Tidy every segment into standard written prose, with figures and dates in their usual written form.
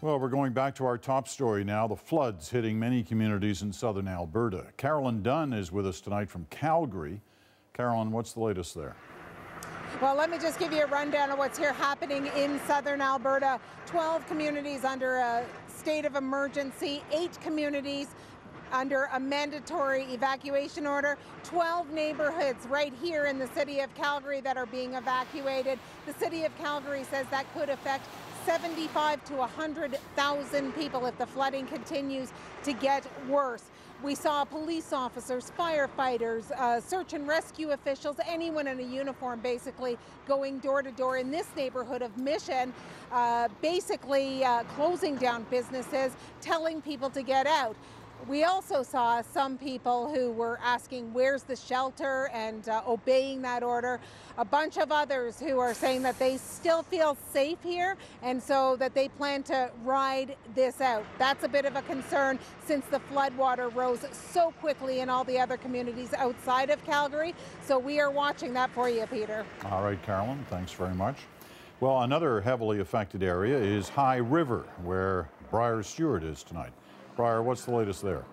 Well, we're going back to our top story now, the floods hitting many communities in southern Alberta. Carolyn Dunn is with us tonight from Calgary. Carolyn, what's the latest there? Well, let me just give you a rundown of what's here happening in southern Alberta. 12 communities under a state of emergency, 8 communities under a mandatory evacuation order, 12 neighborhoods right here in the city of Calgary that are being evacuated. The city of Calgary says that could affect 75 to 100,000 people if the flooding continues to get worse. We saw police officers, firefighters, search and rescue officials, anyone in a uniform basically going door to door in this neighborhood of Mission, basically closing down businesses, telling people to get out. We also saw some people who were asking where's the shelter and obeying that order. A bunch of others who are saying that they still feel safe here and so that they plan to ride this out. That's a bit of a concern since the floodwater rose so quickly in all the other communities outside of Calgary. So we are watching that for you, Peter. All right, Carolyn, thanks very much. Well, another heavily affected area is High River, where Briar Stewart is tonight. Briar, what's the latest there?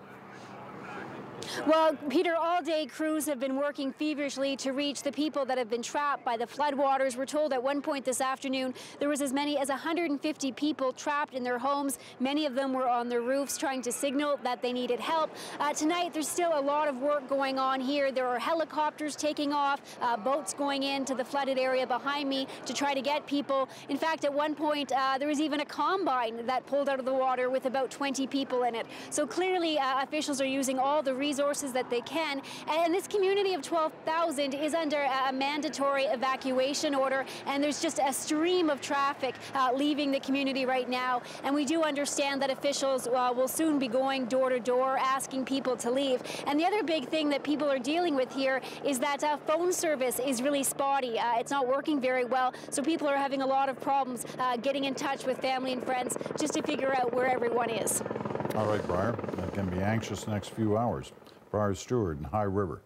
Well, Peter, all day crews have been working feverishly to reach the people that have been trapped by the floodwaters. We're told at one point this afternoon there was as many as 150 people trapped in their homes. Many of them were on their roofs trying to signal that they needed help. Tonight there's still a lot of work going on here. There are helicopters taking off, boats going into the flooded area behind me to try to get people. In fact, at one point there was even a combine that pulled out of the water with about 20 people in it. So clearly officials are using all the resources that they can, and this community of 12,000 is under a mandatory evacuation order, and there's just a stream of traffic leaving the community right now, and we do understand that officials will soon be going door to door asking people to leave. And the other big thing that people are dealing with here is that phone service is really spotty. It's not working very well, so people are having a lot of problems getting in touch with family and friends just to figure out where everyone is. All right, Briar, that can be anxious the next few hours. Briar Stewart in High River.